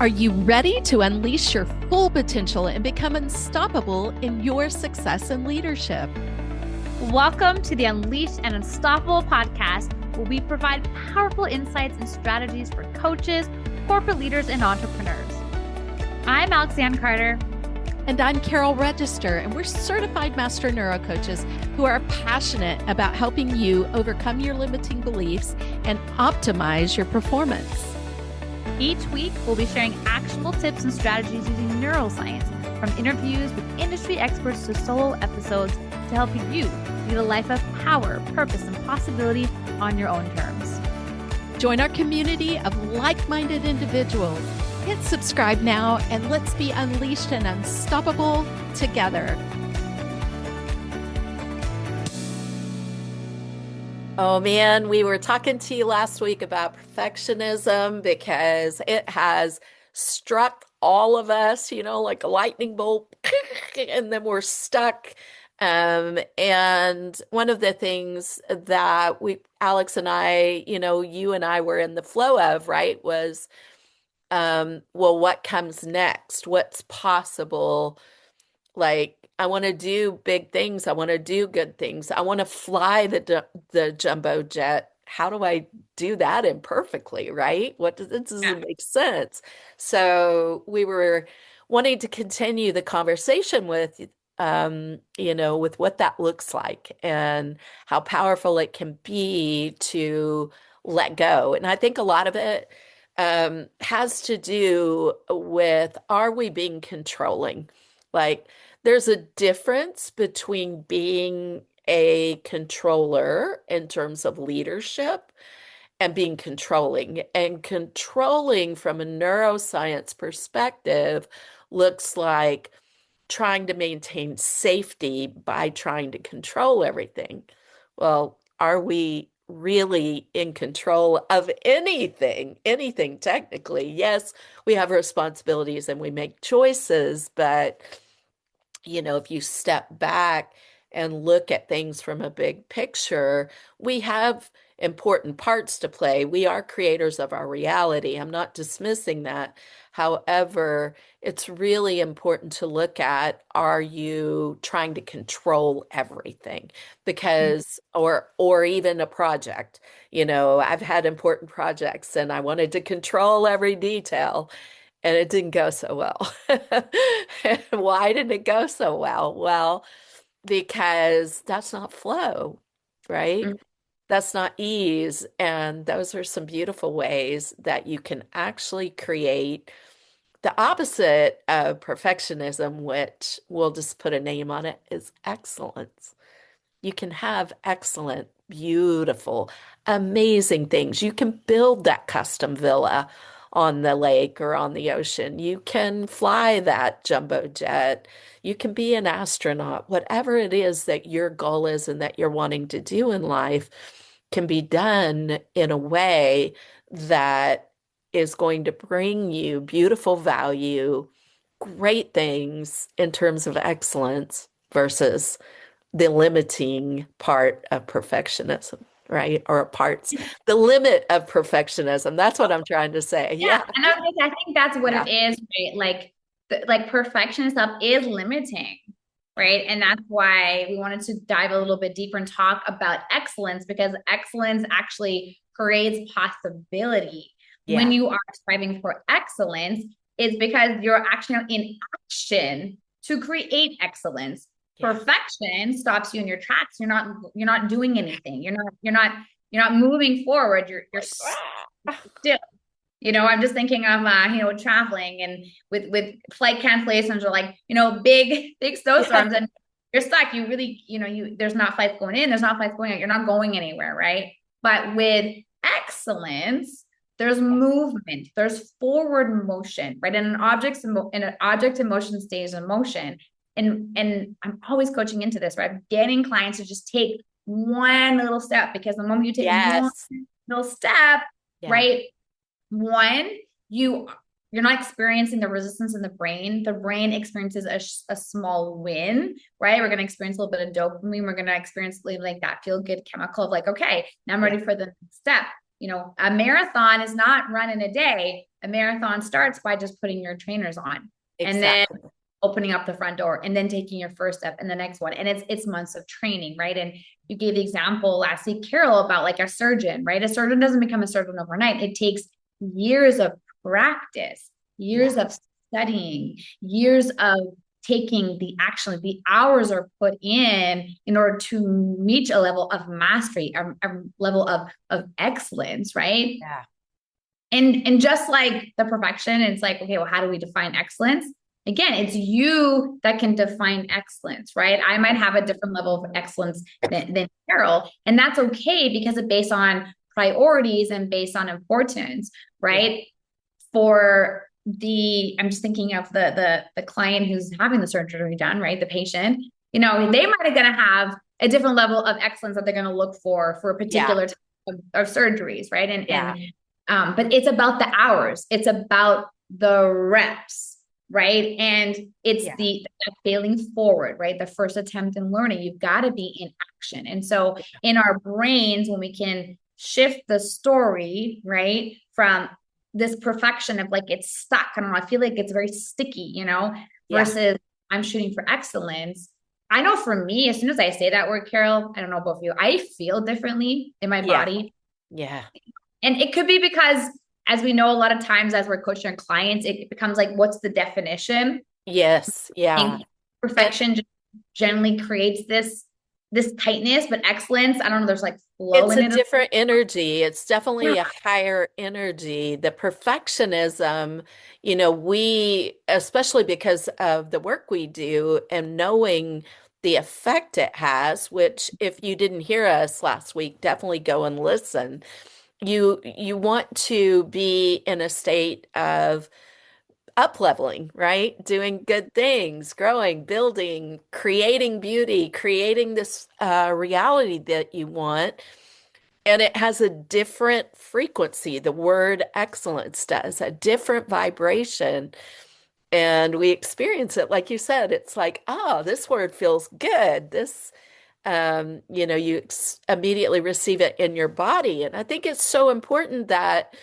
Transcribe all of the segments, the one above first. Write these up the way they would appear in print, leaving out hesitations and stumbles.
Are you ready to unleash your full potential and become unstoppable in your success and leadership? Welcome to the Unleashed and Unstoppable podcast, where we provide powerful insights and strategies for coaches, corporate leaders, and entrepreneurs. I'm Alexanne Carter. And I'm Carol Register, and we're certified master neurocoaches who are passionate about helping you overcome your limiting beliefs and optimize your performance. Each week, we'll be sharing actionable tips and strategies using neuroscience, from interviews with industry experts to solo episodes, to help you lead a life of power, purpose, and possibility on your own terms. Join our community of like-minded individuals. Hit subscribe now, and let's be unleashed and unstoppable together. Oh man, we were talking to you last week about perfectionism because it has struck all of us, like a lightning bolt, and then we're stuck. And one of the things that Alex and I, you and I were in the flow of, right, was, well, what comes next? What's possible? Like, I want to do big things. I want to do good things. I want to fly the jumbo jet. How do I do that imperfectly, right? This doesn't make sense. So we were wanting to continue the conversation with, with what that looks like and how powerful it can be to let go. And I think a lot of it has to do with, are we being controlling? Like, there's a difference between being a controller in terms of leadership and being controlling. And controlling from a neuroscience perspective looks like trying to maintain safety by trying to control everything. Well, are we really in control of anything technically? Yes, we have responsibilities and we make choices, but if you step back and look at things from a big picture, we have important parts to play. We are creators of our reality. I'm not dismissing that. However, it's really important to look at, are you trying to control everything? Because, or even a project, I've had important projects and I wanted to control every detail. And it didn't go so well. Why didn't it go so well? Well, because that's not flow, right? Mm-hmm. That's not ease. And those are some beautiful ways that you can actually create the opposite of perfectionism, which we'll just put a name on it, is excellence. You can have excellent, beautiful, amazing things. You can build that custom villa on the lake or on the ocean. You can fly that jumbo jet. You can be an astronaut. Whatever it is that your goal is and that you're wanting to do in life can be done in a way that is going to bring you beautiful value, great things in terms of excellence versus the limiting part of perfectionism, right? Or the limit of perfectionism. That's what I'm trying to say. Yeah. And I think that's what it is, right? Like perfection stuff is limiting, right? And that's why we wanted to dive a little bit deeper and talk about excellence, because excellence actually creates possibility. Yeah. When you are striving for excellence, it's because you're actually in action to create excellence. Yeah. Perfection stops you in your tracks. You're not doing anything. You're not moving forward. You're still. I'm just thinking of traveling and with flight cancellations, or like big snowstorms, and you're stuck. You really there's not flights going in, there's not flights going out. You're not going anywhere, right? But with excellence, there's movement, there's forward motion, right? And an object in motion stays in motion. And I'm always coaching into this, right? Getting clients to just take one little step, because the moment you take one little step, right? One, you're not experiencing the resistance in the brain. The brain experiences a small win, right? We're going to experience a little bit of dopamine. We're going to experience like that feel good chemical of like, okay, now I'm ready for the next step. A marathon is not run in a day. A marathon starts by just putting your trainers on and then Exactly. opening up the front door and then taking your first step and the next one. And it's months of training, right? And you gave the example last week, Carol, about like a surgeon, right? A surgeon doesn't become a surgeon overnight. It takes years of practice, years Yeah. of studying, years of taking the action. The hours are put in order to reach a level of mastery, a level of excellence, right? Yeah. And just like the perfection, it's like, okay, well, how do we define excellence? Again, it's you that can define excellence, right? I might have a different level of excellence than Carol, and that's okay because it's based on priorities and based on importance, Yeah. right? For I'm just thinking of the client who's having the surgery done, right? The patient, they might have gonna have a different level of excellence that they're gonna look for a Yeah. particular type of surgeries, right? Yeah. But it's about the hours, it's about the reps, right? And it's Yeah. the failing forward, right? The first attempt in learning, you've got to be in action. And so in our brains, when we can shift the story, right, from this perfection of like it's stuck, I don't know, I feel like it's very sticky, Yeah. versus I'm shooting for excellence. I know for me, as soon as I say that word, Carol, I don't know about you, I feel differently in my Yeah. body. Yeah. And it could be because, as we know, a lot of times as we're coaching our clients, it becomes like, what's the definition? Yes. I Yeah. think And perfection generally creates this tightness, but excellence, I don't know, there's like flow it's in a it. different energy. It's definitely a higher energy. The perfectionism, we, especially because of the work we do and knowing the effect it has, which if you didn't hear us last week, definitely go and listen. You want to be in a state of up leveling, right? Doing good things, growing, building, creating beauty, creating this reality that you want. And it has a different frequency. The word excellence does, a different vibration. And we experience it, like you said, it's like, oh, this word feels good. You immediately receive it in your body. And I think it's so important that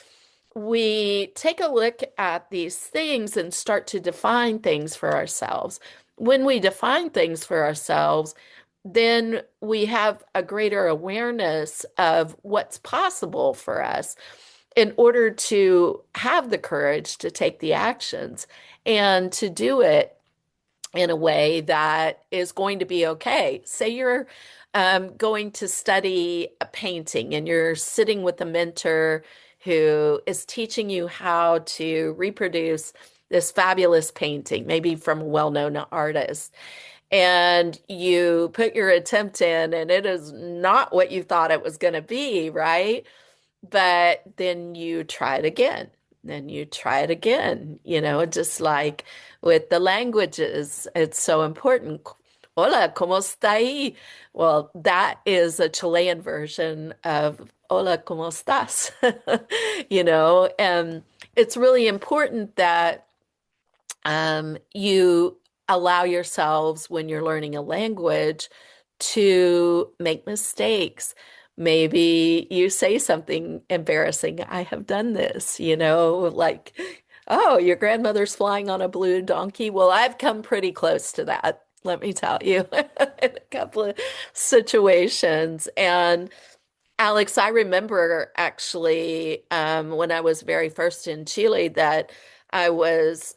we take a look at these things and start to define things for ourselves. When we define things for ourselves, then we have a greater awareness of what's possible for us in order to have the courage to take the actions and to do it in a way that is going to be okay. Say you're going to study a painting and you're sitting with a mentor who is teaching you how to reproduce this fabulous painting, maybe from a well-known artist. And you put your attempt in, and it is not what you thought it was going to be, right? But then you try it again. Then you try it again, just like with the languages, it's so important. Hola, ¿cómo está ahí? Well, that is a Chilean version of Hola, ¿cómo estás? And it's really important that you allow yourselves when you're learning a language to make mistakes. Maybe you say something embarrassing. I have done this, like, oh, your grandmother's flying on a blue donkey. Well, I've come pretty close to that, let me tell you, in a couple of situations. And Alex, I remember actually when I was very first in Chile that I was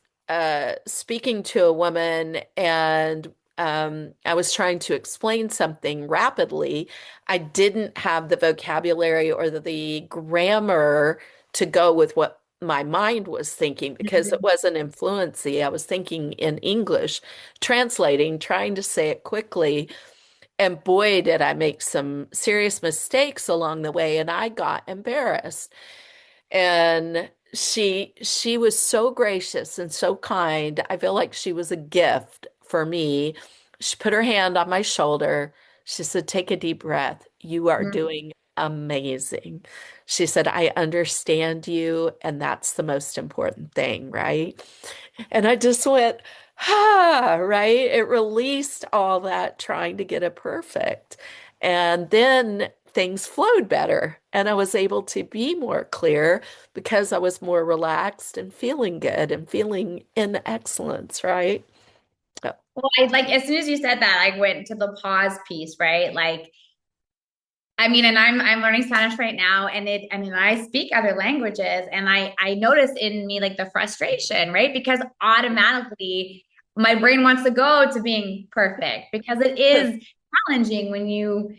speaking to a woman and I was trying to explain something rapidly. I didn't have the vocabulary or the grammar to go with what my mind was thinking because it wasn't in fluency. I was thinking in English, translating, trying to say it quickly. And boy, did I make some serious mistakes along the way, and I got embarrassed. And she was so gracious and so kind. I feel like she was a gift for me. She put her hand on my shoulder. She said, "Take a deep breath. You are Mhm. doing amazing." She said, "I understand you, and that's the most important thing, right?" And I just went, right? It released all that trying to get it perfect. And then things flowed better and I was able to be more clear because I was more relaxed and feeling good and feeling in excellence, right? Oh, Well, like as soon as you said that, I went to the pause piece, right? Like, I mean, and I'm learning Spanish right now, and I mean, I speak other languages, and I notice in me like the frustration, right? Because automatically my brain wants to go to being perfect because it is challenging when you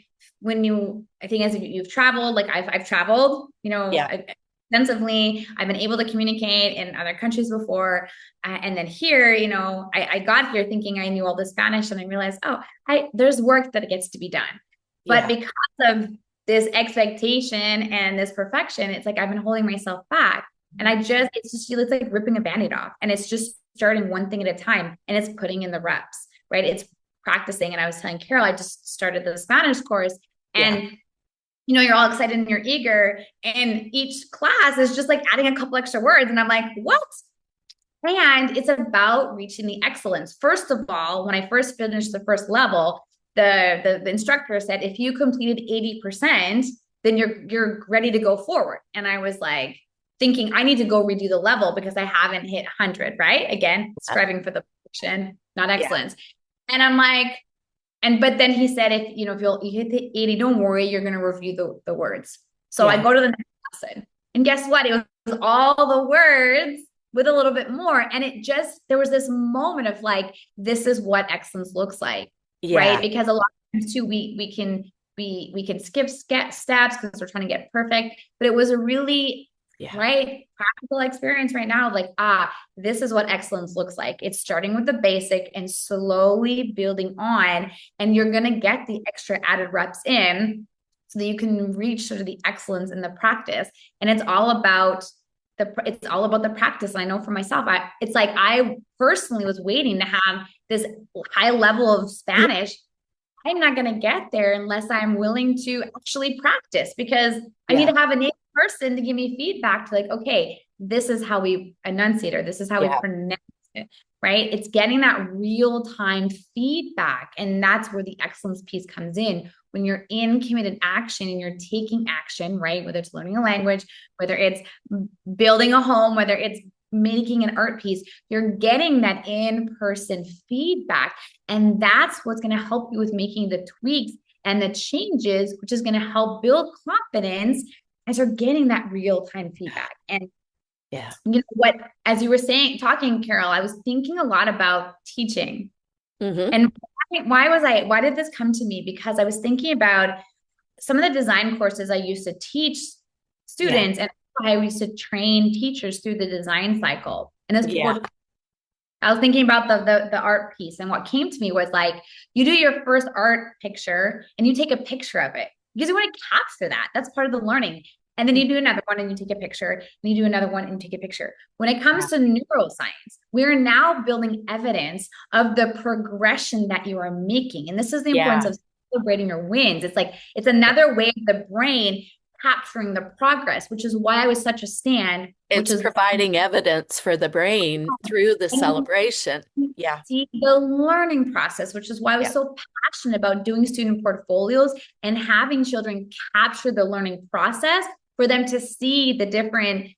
I think as you've traveled, like I've traveled, yeah, extensively. I've been able to communicate in other countries before, and then here, I got here thinking I knew all the Spanish, and I realized, oh, I there's work that gets to be done. But yeah, because of this expectation and this perfection, it's like I've been holding myself back. And it's like ripping a band-aid off. And it's just starting one thing at a time. And it's putting in the reps, right? It's practicing. And I was telling Carol, I just started the Spanish course. yeah, And you're all excited and you're eager. And each class is just like adding a couple extra words. And I'm like, what? And it's about reaching the excellence. First of all, when I first finished the first level, the instructor said, if you completed 80%, then you're ready to go forward. And I was like thinking I need to go redo the level because I haven't hit 100, right? Again, striving for the perfection, not yeah, excellence. And I'm like, but then he said, if you hit the 80, don't worry, you're going to review the words. So I yeah, go to the next lesson. And guess what? It was all the words with a little bit more. And there was this moment of like, this is what excellence looks like, right? yeah, Because a lot of times too, we can skip steps because we're trying to get perfect. But it was a really, yeah, right, practical experience right now. Like, this is what excellence looks like. It's starting with the basic and slowly building on, and you're going to get the extra added reps in so that you can reach sort of the excellence in the practice. And it's all about the practice. And I know for myself, it's like I personally was waiting to have this high level of Spanish. I'm not going to get there unless I'm willing to actually practice because I need yeah, to have a native person to give me feedback to like, okay, this is how we enunciate or this is how we yeah, pronounce it, right? It's getting that real time feedback. And that's where the excellence piece comes in. When you're in committed action and you're taking action, right? Whether it's learning a language, whether it's building a home, whether it's making an art piece, you're getting that in-person feedback. And that's what's going to help you with making the tweaks and the changes, which is going to help build confidence as you're getting that real-time feedback. And yeah. what, as you were saying, talking, Carol, I was thinking a lot about teaching. Hmm. And why did this come to me? Because I was thinking about some of the design courses I used to teach Yeah, students, and I used to train teachers through the design cycle. And this yeah, what I was thinking about the art piece, and what came to me was like, you do your first art picture and you take a picture of it because you want to capture that. That's part of the learning. And then you do another one and you take a picture, and you do another one and you take a picture. When it yeah, comes to neuroscience, we're now building evidence of the progression that you are making. And this is the importance yeah, of celebrating your wins. It's like it's yeah. another way of the brain capturing the progress, which is why I was such a stand, which It's is providing evidence for the brain through the celebration. Yeah, see the learning process, which is why I was yeah, so passionate about doing student portfolios and having children capture the learning process for them to see the different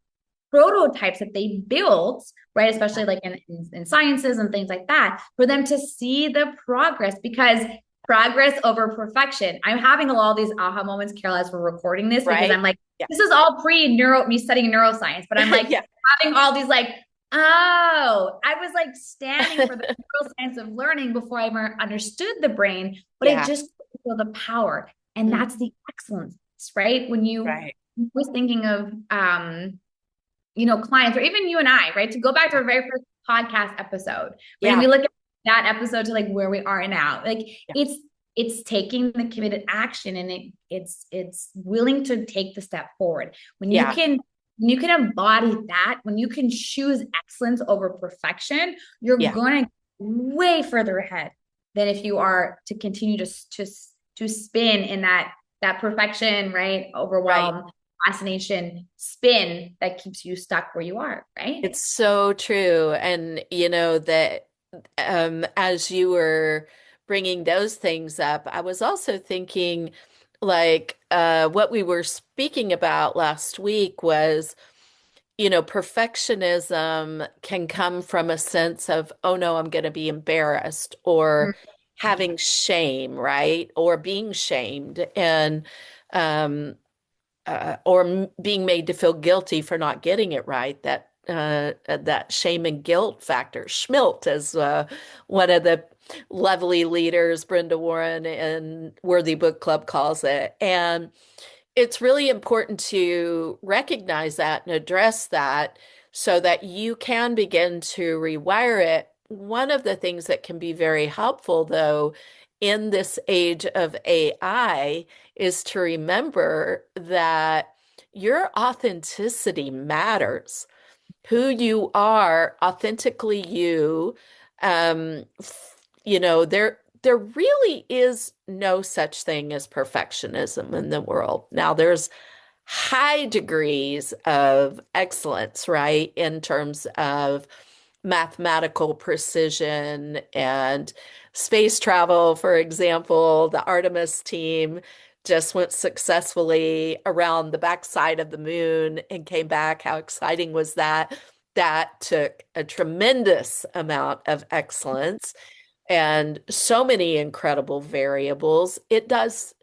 prototypes that they built, right? Especially like in sciences and things like that, for them to see the progress because progress over perfection. I'm having all these aha moments, Carol, as we're recording this because right. I'm like, Yeah, this is all me studying neuroscience, but I'm like yeah, having all these like, oh, I was like standing for the neuroscience of learning before I ever understood the brain, but I yeah. just feel the power. And Mm, that's the excellence, right? When you right. was thinking of clients or even you and I, right? To go back to Yeah, our very first podcast episode, right? And yeah, we look at that episode to like where we are now. Like yeah, it's taking the committed action and it's willing to take the step forward. yeah, When you can embody that, when you can choose excellence over perfection, you're yeah, going to way further ahead than if you are to continue to spin in that perfection, right? right. Overwhelm, fascination spin that keeps you stuck where you are, right? It's so true. And you know that as you were bringing those things up, I was also thinking like what we were speaking about last week was, perfectionism can come from a sense of, oh no, I'm going to be embarrassed, or Mhm. having shame, right? Or being shamed, and um, being made to feel guilty for not getting it right. That shame and guilt factor. Schmilt, as one of the lovely leaders, Brenda Warren and Worthy Book Club calls it. And it's really important to recognize that and address that so that you can begin to rewire it. One of the things that can be very helpful, though, in this age of AI is to remember that your authenticity matters. Who you are, authentically you, there really is no such thing as perfectionism in the world. Now, there's high degrees of excellence, right, in terms of mathematical precision and space travel. For example, the Artemis team just went successfully around the backside of the moon and came back. How exciting was that? That took a tremendous amount of excellence and so many incredible variables. It does,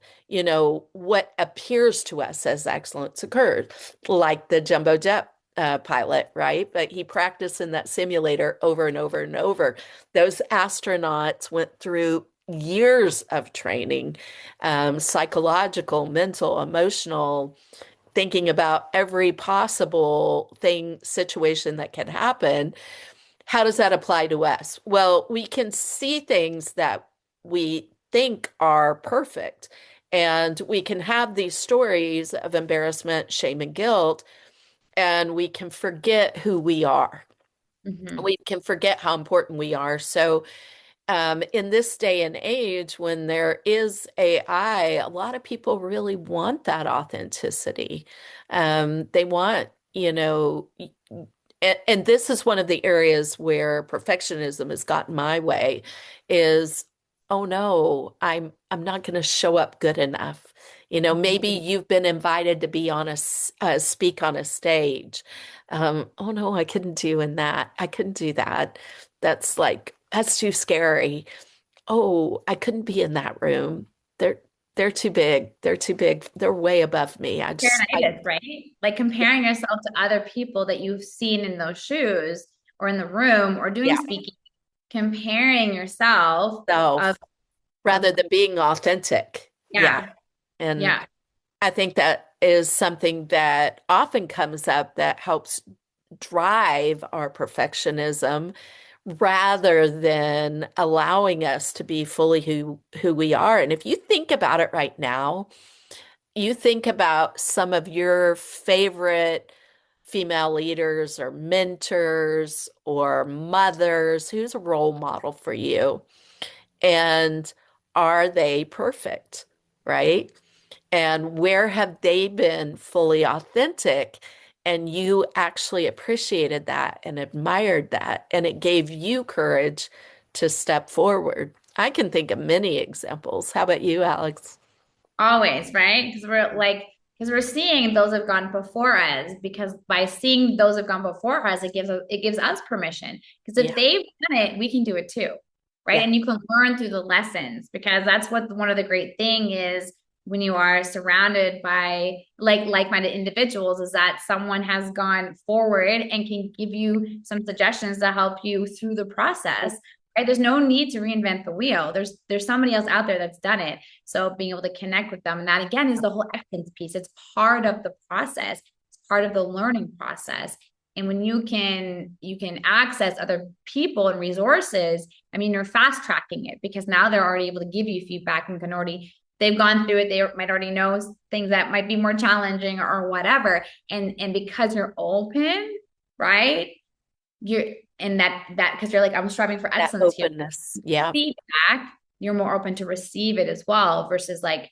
what appears to us as excellence occurred, like the jumbo jet pilot, right? But he practiced in that simulator over and over and over. Those astronauts went through years of training, psychological, mental, emotional, thinking about every possible thing, situation that can happen. How does that apply to us? Well, we can see things that we think are perfect, and we can have these stories of embarrassment, shame, and guilt, and we can forget who we are. Mhm. We can forget how important we are. So, in this day and age, when there is AI, a lot of people really want that authenticity. They want, and this is one of the areas where perfectionism has gotten my way is, oh no, I'm not going to show up good enough. Maybe Mhm. you've been invited to be on speak on a stage. Oh no, I couldn't do in that. I couldn't do that. That's too scary. Oh, I couldn't be in that room. They're they're too big. They're too big. They're way above me. Paranoitis, right? Like comparing yourself to other people that you've seen in those shoes or in the room or doing Yeah, speaking, comparing yourself of self rather of than being authentic. Yeah. yeah, And yeah. I think that is something that often comes up that helps drive our perfectionism rather than allowing us to be fully who we are. And if you think about it right now, you think about some of your favorite female leaders or mentors or mothers, who's a role model for you? And are they perfect? Right? And where have they been fully authentic? And you actually appreciated that and admired that, and it gave you courage to step forward. I can think of many examples. How about you, Alex? Always, right? Because we're seeing those have gone before us, because by seeing those have gone before us, it gives us permission. Because if Yeah, they've done it, we can do it too. Right. yeah, And you can learn through the lessons, because that's what one of the great thing is when you are surrounded by like-minded individuals, is that someone has gone forward and can give you some suggestions to help you through the process. Right. There's no need to reinvent the wheel. There's somebody else out there that's done it. So being able to connect with them, and that again is the whole essence piece. It's part of the process. It's part of the learning process. And when you can access other people and resources, I mean, you're fast tracking it, because now they're already able to give you feedback and can already they've gone through it. They might already know things that might be more challenging or whatever. And because you're open, right? You're and that because you're like, I'm striving for that excellence here, openness. Yeah. feedback, you're more open to receive it as well, versus like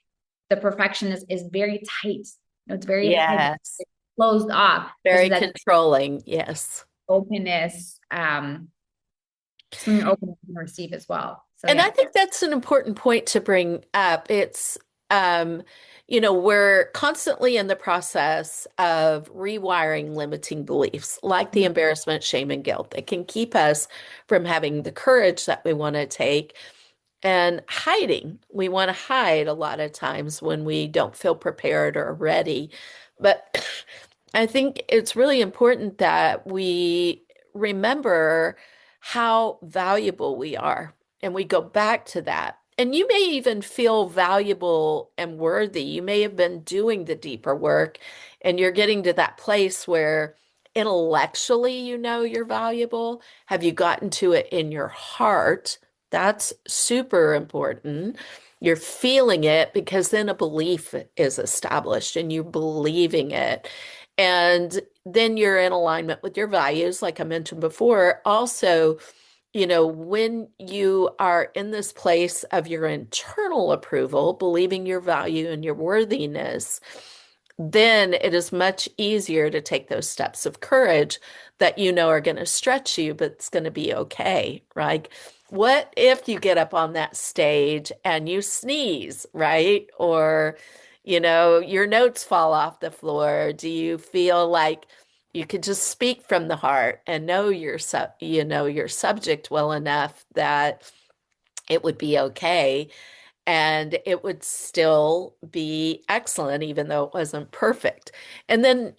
the perfection is very tight. It's very high, Yes. closed off, versus Very that controlling. Yes. openness, something you're open to receive as well. So And I yeah. think that's an important point to bring up. It's um, we're constantly in the process of rewiring limiting beliefs like the embarrassment, shame, and guilt that can keep us from having the courage that we want to take and hiding. We want to hide a lot of times when we don't feel prepared or ready. But I think it's really important that we remember how valuable we are and we go back to that. And you may even feel valuable and worthy. You may have been doing the deeper work and you're getting to that place where intellectually you know you're valuable. Have you gotten to it in your heart? That's super important. You're feeling it because then a belief is established and you're believing it. And then you're in alignment with your values, like I mentioned before. Also, when you are in this place of your internal approval, believing your value and your worthiness, then it is much easier to take those steps of courage that you know are going to stretch you, but it's going to be okay, right? What if you get up on that stage and you sneeze, right? Or, your notes fall off the floor? Do you feel like you could just speak from the heart and know your subject well enough that it would be okay and it would still be excellent even though it wasn't perfect. And then,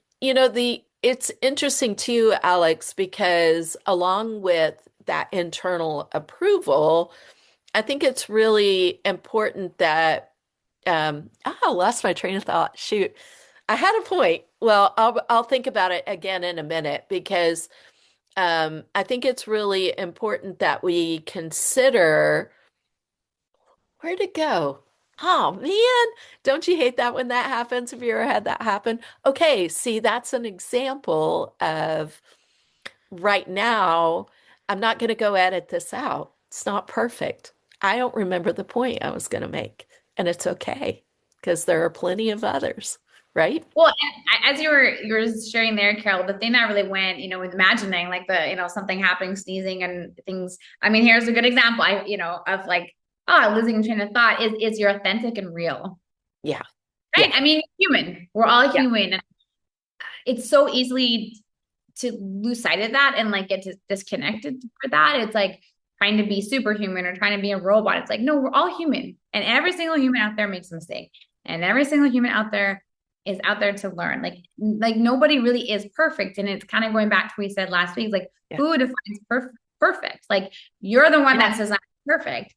it's interesting too, Alex, because along with that internal approval, I think it's really important that I lost my train of thought. Shoot. I had a point. Well, I'll think about it again in a minute because I think it's really important that we consider where'd it go? Oh man, don't you hate that when that happens? Have you ever had that happen? Okay, see, that's an example of right now, I'm not going to go edit this out. It's not perfect. I don't remember the point I was going to make, and it's okay because there are plenty of others, right? Well, as you were sharing there, Carol, the thing that really went, with imagining like something happening, sneezing and things. I mean, here's a good example. Of like, losing train of thought is you're authentic and real, Yeah, right? yeah, I mean, human. We're all yeah, human, and it's so easily to lose sight of that and like get disconnected for that. It's like trying to be superhuman or trying to be a robot. It's like, no, we're all human. And every single human out there makes a mistake. And every single human out there is out there to learn. Like nobody really is perfect. And it's kind of going back to what we said last week, like yeah, who defines perfect? Like you're the one yeah, that says I'm perfect,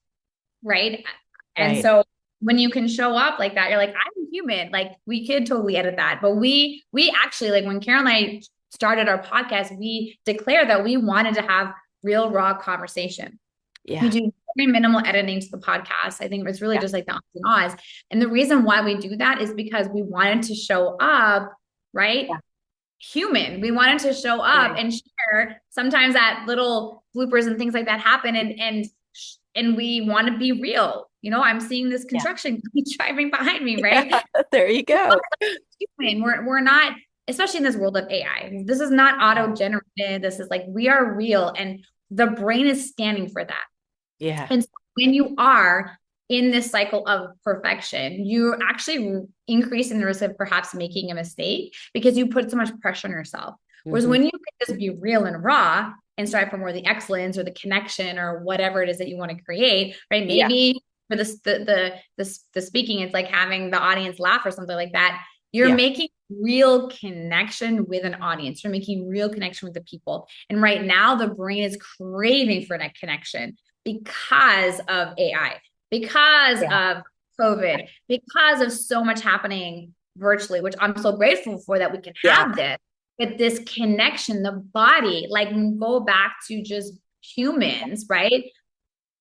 right? And right. so when you can show up like that, you're like, I'm human. Like we could totally edit that. But we actually, like when Carol and I started our podcast, we declared that we wanted to have real raw conversation. We Yeah, do very minimal editing to the podcast. I think it's really yeah, just like the odds and ahs. And the reason why we do that is because we wanted to show up, yeah, right? Human. We wanted to show up right. and share. Sometimes that little bloopers and things like that happen, and we want to be real. I'm seeing this Yeah, construction driving behind me, right? yeah, there you go. Human. We're not, especially in this world of AI. This is not auto generated. This is like we are real, and the brain is scanning for that. Yeah, And so when you are in this cycle of perfection, you're actually increasing the risk of perhaps making a mistake because you put so much pressure on yourself. Whereas hmm, when you can just be real and raw and strive for more of the excellence or the connection or whatever it is that you want to create, right? yeah, Maybe for the speaking, it's like having the audience laugh or something like that. You're yeah, making real connection with an audience. You're making real connection with the people. And right now, the brain is craving for that connection because of AI, because yeah, of COVID, right. because of so much happening virtually, which I'm so grateful for that we can Yeah, have this. But this connection, the body, like go back to just humans, right?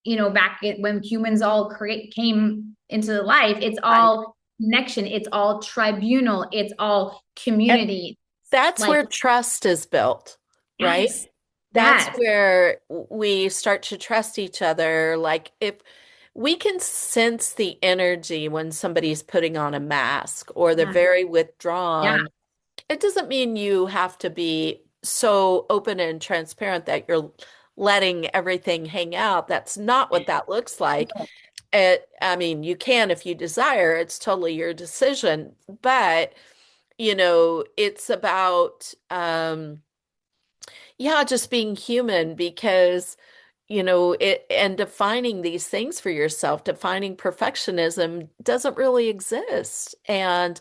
Back when humans all came into life, it's right. all connection, it's all tribunal, it's all And community. that's Like, where trust is built, right? yes, That's yes, where we start to trust each other. Like if we can sense the energy when somebody's putting on a mask or they're yeah, very yeah, withdrawn, it doesn't mean you have to be so open and transparent that you're letting everything hang out. That's not what that looks like. I mean, you can if you desire, it's totally your decision. But, it's about, yeah, just being human because, it and defining these things for yourself, defining perfectionism doesn't really exist. And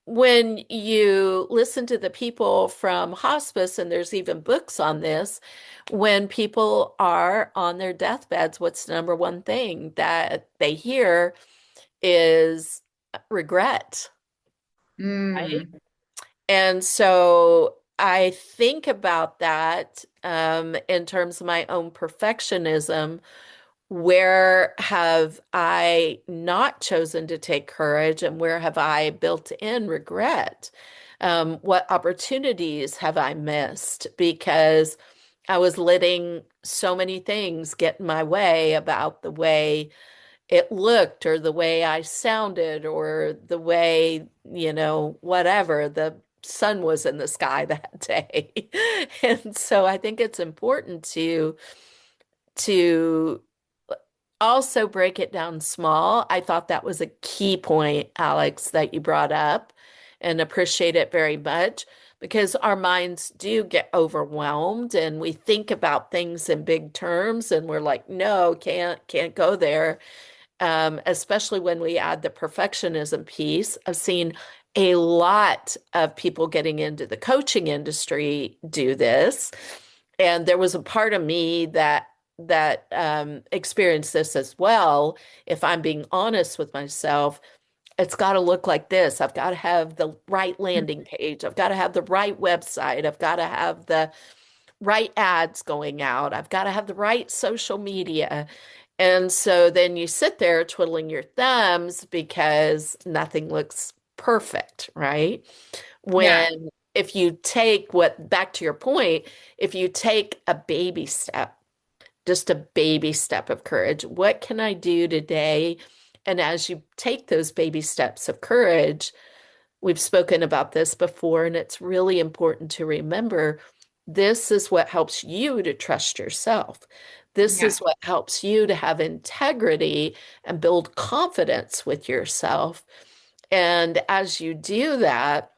when you listen to the people from hospice, and there's even books on this, when people are on their deathbeds, what's the number one thing that they hear is regret, right? Mm. And so I think about that in terms of my own perfectionism. Where have I not chosen to take courage, and where have I built in regret? What opportunities have I missed because I was letting so many things get in my way about the way it looked or the way I sounded or the way, whatever, the sun was in the sky that day. And so I think it's important to also break it down small. I thought that was a key point, Alex, that you brought up and appreciate it very much because our minds do get overwhelmed and we think about things in big terms and we're like, no, can't go there. Especially when we add the perfectionism piece. I've seen a lot of people getting into the coaching industry do this. And there was a part of me that experienced this as well. If I'm being honest with myself, it's got to look like this. I've got to have the right landing page. I've got to have the right website. I've got to have the right ads going out. I've got to have the right social media. And so then you sit there twiddling your thumbs because nothing looks perfect, right? Yeah. When if you take what, back to your point, if you take a baby step, just a baby step of courage, what can I do today? And as you take those baby steps of courage, we've spoken about this before, and it's really important to remember this is what helps you to trust yourself. This Yeah. is what helps you to have integrity and build confidence with yourself. And as you do that,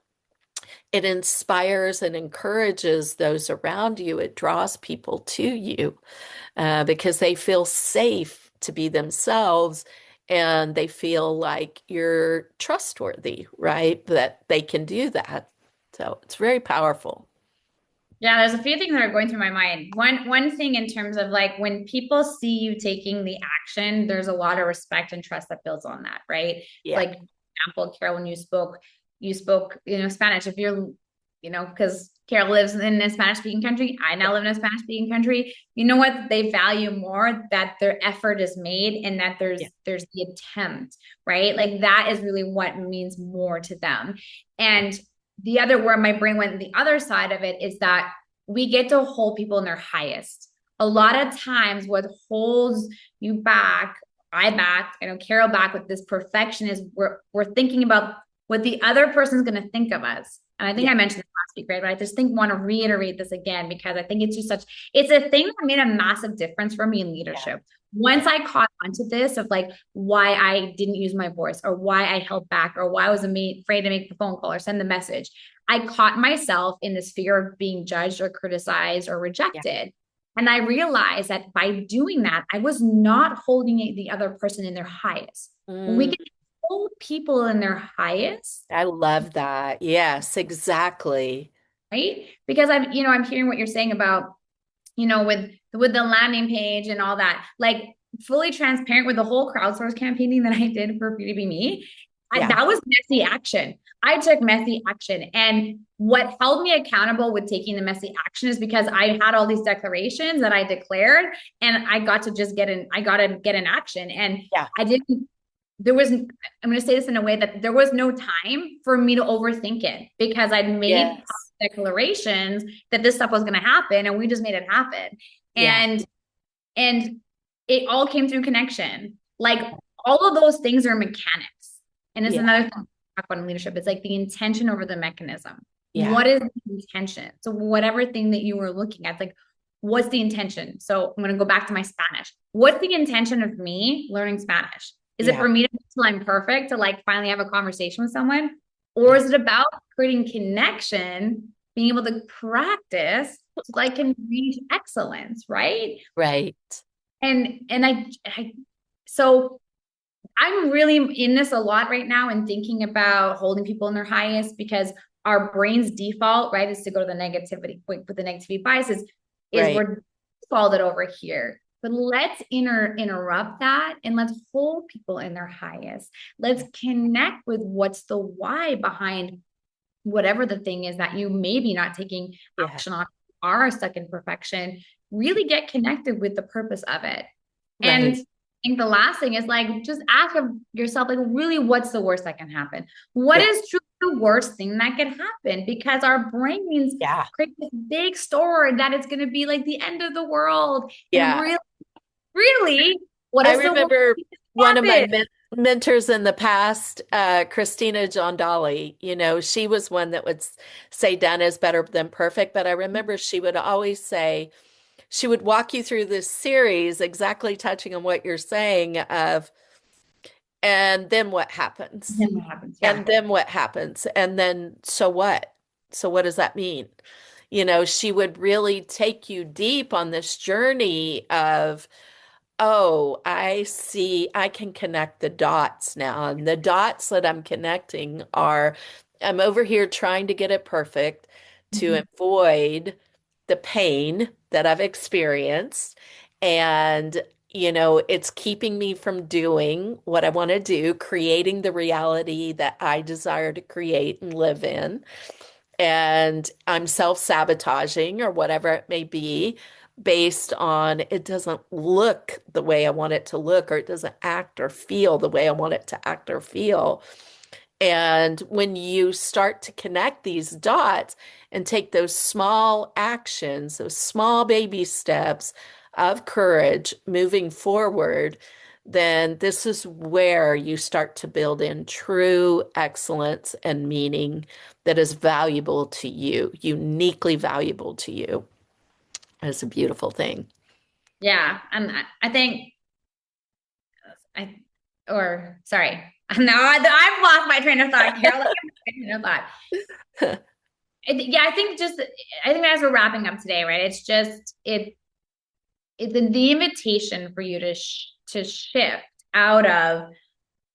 it inspires and encourages those around you. It draws people to you because they feel safe to be themselves and they feel like you're trustworthy, right? That they can do that. So it's very powerful. Yeah, there's a few things that are going through my mind. One thing in terms of like when people see you taking the action, there's a lot of respect and trust that builds on that, right? Yeah. Like example, Carol, when you spoke, Spanish. If you're, because Carol lives in a Spanish speaking country, I now live in a Spanish speaking country. You know what? They value more that their effort is made and that Yeah. there's the attempt, right? Like that is really what means more to them. And the other where my brain went the other side of it is that we get to hold people in their highest. A lot of times what holds you back, Carol back with this perfection is we're thinking about what the other person's going to think of us. And I think Yeah. I mentioned this last week, right? But I just want to reiterate this again because I think it's just it's a thing that made a massive difference for me in Yeah. leadership. Once Yeah. I caught onto this of like why I didn't use my voice or why I held back or why I was afraid to make the phone call or send the message, I caught myself in this fear of being judged or criticized or Yeah. rejected. And I realized that by doing that, I was not holding the other person in their highest. When we Mm, can hold people in their highest, I love that. Yes, exactly. right? Because I'm hearing what you're saying about, with the landing page and all that, like fully transparent with the whole crowdsource campaigning that I did for Free to Be Me. Yeah. That was messy action. I took messy action. And what held me accountable with taking the messy action is because I had all these declarations that I declared and I got to just I got to get in action. And Yeah. I didn't, there was, I'm going to say this in a way that there was no time for me to overthink it because I'd made Yes. declarations that this stuff was going to happen and we just made it happen. Yeah. And it all came through connection. Like all of those things are mechanics. And it's Yeah. another thing to talk about in leadership. It's like the intention over the mechanism. Yeah. What is the intention? So whatever thing that you were looking at, like what's the intention? So I'm going to go back to my Spanish. What's the intention of me learning Spanish? Is it Yeah. for me to feel I'm perfect to like finally have a conversation with someone? Or Yeah. is it about creating connection, being able to practice so that I can reach excellence, right? Right. And so I'm really in this a lot right now and thinking about holding people in their highest because our brain's default, right, is to go to the negativity with the negativity biases, is Right. we're defaulted over here. But let's interrupt that and let's hold people in their highest. Let's connect with what's the why behind whatever the thing is that you may be not taking Yeah. action on, are stuck in perfection. Really get connected with the purpose of it. And Right. I think the last thing is like, just ask yourself, like, really, what's the worst that can happen? What Yeah. is truly the worst thing that can happen? Because our brains Yeah. create this big story that it's going to be like the end of the world. And Yeah. really, really, what I is the worst remember thing that one of can my happen? mentors in the past, Christina John Dolly, she was one that would say done is better than perfect. But I remember she would always say, she would walk you through this series, exactly touching on what you're saying of, and then what happens? Then what happens? And Yeah. then what happens? And then, so what? So what does that mean? She would really take you deep on this journey of, oh, I see. I can connect the dots now. And the dots that I'm connecting are I'm over here trying to get it perfect to Mhm. avoid the pain that I've experienced. And, it's keeping me from doing what I want to do, creating the reality that I desire to create and live in, and I'm self-sabotaging or whatever it may be based on it doesn't look the way I want it to look, or it doesn't act or feel the way I want it to act or feel. And when you start to connect these dots and take those small actions, those small baby steps of courage moving forward, then this is where you start to build in true excellence and meaning that is valuable to you, uniquely valuable to you. It's a beautiful thing. Yeah. And I think I, or sorry, no, I've lost my train of thought, Carol. Like, my train of thought. Yeah, I think as we're wrapping up today, right? It's just the invitation for you to shift out of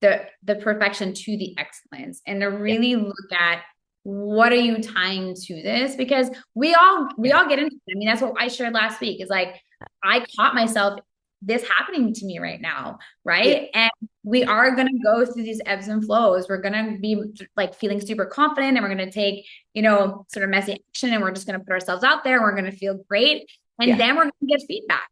the perfection to the excellence and to Yeah, really look at what are you tying to this, because we all get into it. I mean, that's what I shared last week, is like I caught myself this happening to me right now, yeah, right? And we are going to go through these ebbs and flows. We're going to be like feeling super confident, and we're going to take, sort of messy action, and we're just going to put ourselves out there. We're going to feel great, and yeah, then we're going to get feedback,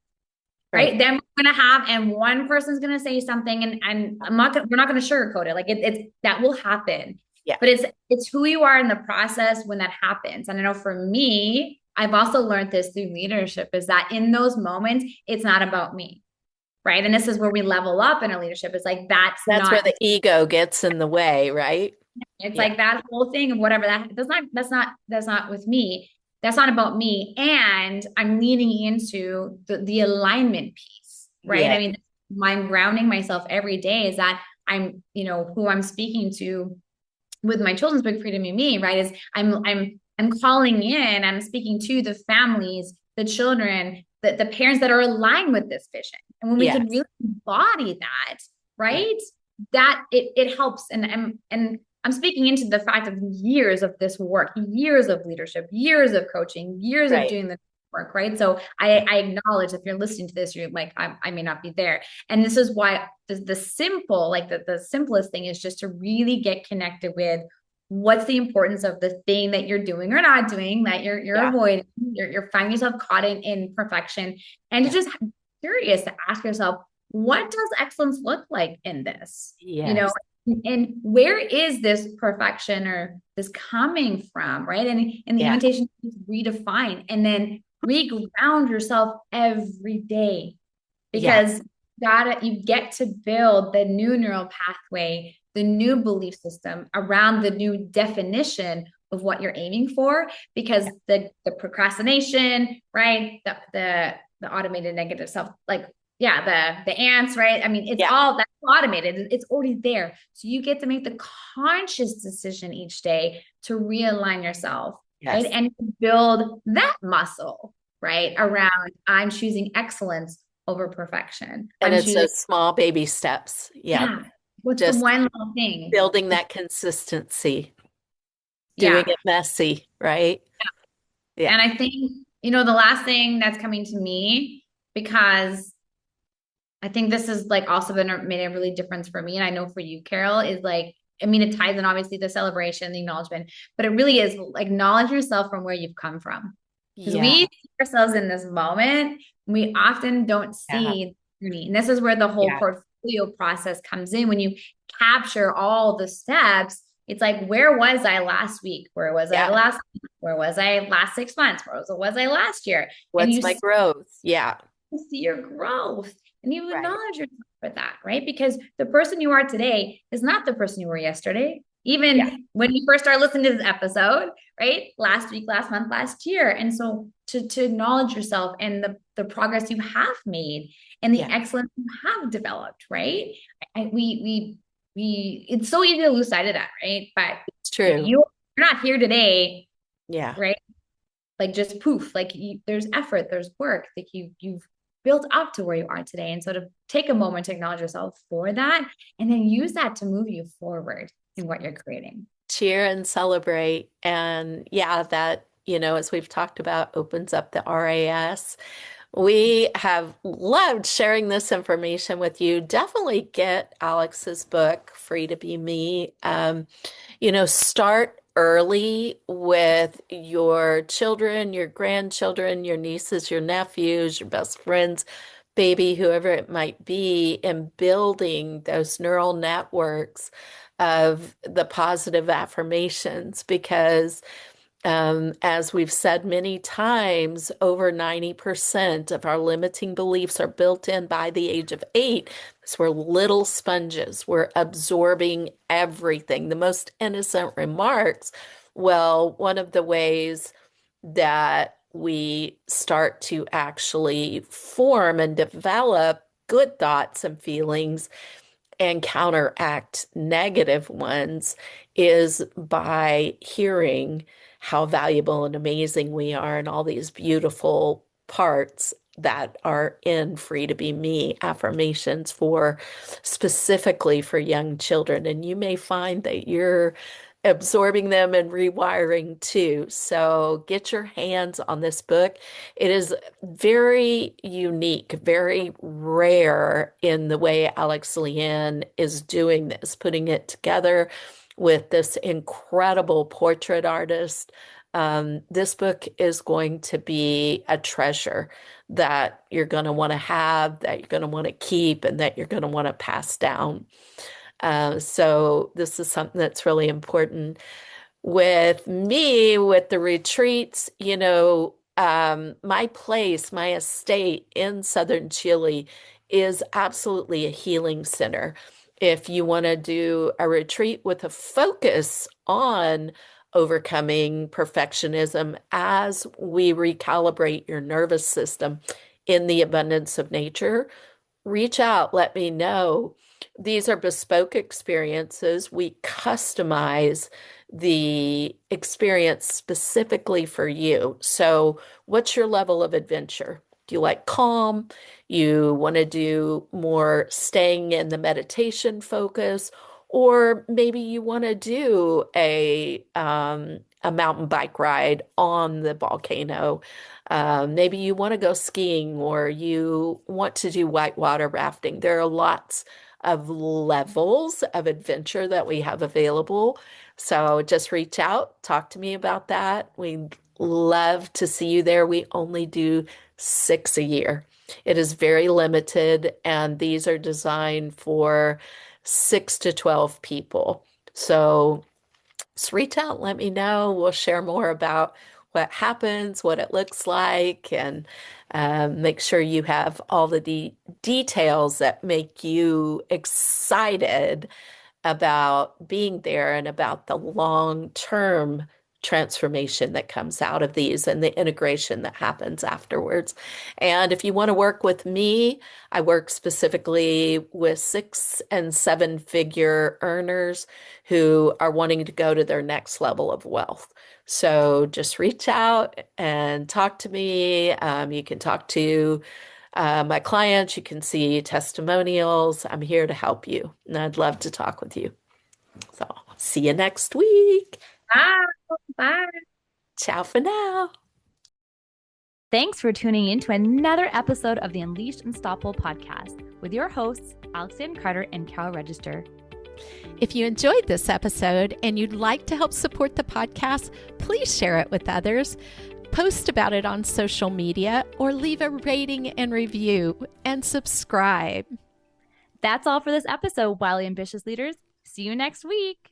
right? right. Then we're gonna have, and one person's gonna say something, and we're not gonna sugarcoat it. Like it's that will happen, Yeah, but it's who you are in the process when that happens. And I know for me, I've also learned this through leadership, is that in those moments, it's not about me, right? And this is where we level up in our leadership. It's like that's where the ego gets in the way, right? it's Yeah, like that whole thing of whatever that's not with me. That's not about me. And I'm leaning into the alignment piece, right? yeah, I mean, I'm grounding myself every day, is that I'm, who I'm speaking to with my children's book, Freedom in Me, right? Is I'm calling in, I'm speaking to the families, the children, the parents that are aligned with this vision. And when we yeah, can really embody that, yeah, right? That it helps. And I'm speaking into the fact of years of this work, years of leadership, years of coaching, years of right. doing the work, right? So I acknowledge, if you're listening to this, you're like, I may not be there. And this is why the simple, like the simplest thing is just to really get connected with what's the importance of the thing that you're doing or not doing, that you're Yeah, avoiding, you're finding yourself caught in perfection, and to yeah, just be curious to ask yourself, what does excellence look like in this? yes, And where is this perfection or this coming from, right? And the yeah, invitation is redefine, and then reground yourself every day, yeah, because you get to build the new neural pathway, the new belief system around the new definition of what you're aiming for, because the procrastination, right? The automated negative self, like, yeah, the ants, right? I mean, it's Yeah. all that's automated. It's already there. So you get to make the conscious decision each day to realign yourself, right? Yes. And build that muscle, right? Around I'm choosing excellence over perfection. And I'm it's choosing, those small baby steps. Yeah. yeah, what's the Just one little thing? building that consistency, doing Yeah. it messy, right? Yeah. And I think, the last thing that's coming to me, because I think this has like also made a really difference for me. And I know for you, Carol, is like, I mean, it ties in obviously the celebration, the acknowledgement, but it really is acknowledge yourself from where you've come from. Because Yeah. we see ourselves in this moment, we often don't Yeah. see the journey. And this is where the whole Yeah. portfolio process comes in. When you capture all the steps, it's like, where was I last week? Where was I Yeah. last week? Where was I last 6 months? Where was I last year? And What's my growth? Yeah. see your growth and you Right. acknowledge yourself for that, right? Because the person you are today is not the person you were yesterday. Yeah. Even when you first started listening to this episode, right? Last week, last month, last year. And so to acknowledge yourself and the progress you have made and the Yeah. excellence you have developed, right? It's so easy to lose sight of that, right? But It's true. you're not here today, Yeah. right? Like just poof, like there's effort, there's work, like you've built up to where you are today. And so to take a moment to acknowledge yourself for that and then use that to move you forward in what you're creating. Cheer and celebrate. And yeah, that, as we've talked about, opens up the RAS. We have loved sharing this information with you. Definitely get Alex's book, Free to Be Me. Start early with your children, your grandchildren, your nieces, your nephews, your best friends, baby, whoever it might be, in building those neural networks of the positive affirmations because as we've said many times, over 90% of our limiting beliefs are built in by the age of 8. So we're little sponges. We're absorbing everything, the most innocent remarks. Well, one of the ways that we start to actually form and develop good thoughts and feelings and counteract negative ones is by hearing how valuable and amazing we are and all these beautiful parts that are in Free to Be Me affirmations for specifically for young children. And you may find that you're absorbing them and rewiring too. So get your hands on this book. It is very unique, very rare in the way Alex Leanne is doing this, putting it together with this incredible portrait artist. This book is going to be a treasure that you're going to want to have, that you're going to want to keep, and that you're going to want to pass down. So this is something that's really important with me with the retreats, my place, my estate in southern Chile is absolutely a healing center. If you want to do a retreat with a focus on overcoming perfectionism as we recalibrate your nervous system in the abundance of nature, reach out, let me know. These are bespoke experiences. We customize the experience specifically for you. So, what's your level of adventure? Do you like calm? You want to do more staying in the meditation focus, or maybe you want to do a mountain bike ride on the volcano. Maybe you want to go skiing or you want to do whitewater rafting. There are lots of levels of adventure that we have available. So just reach out, talk to me about that. We'd love to see you there. We only do 6 a year. It is very limited, and these are designed for 6 to 12 people. So just reach out, let me know. We'll share more about what happens, what it looks like, and make sure you have all the details that make you excited about being there and about the long-term transformation that comes out of these and the integration that happens afterwards. And if you want to work with me, I work specifically with 6 and 7 figure earners who are wanting to go to their next level of wealth. So just reach out and talk to me. You can talk to my clients, you can see testimonials. I'm here to help you, and I'd love to talk with you. So, see you next week. Bye. Bye. Ciao for now. Thanks for tuning in to another episode of the Unleashed Unstoppable podcast with your hosts, Alexandra Carter and Carol Register. If you enjoyed this episode and you'd like to help support the podcast, please share it with others, post about it on social media, or leave a rating and review and subscribe. That's all for this episode, Wildly Ambitious Leaders. See you next week.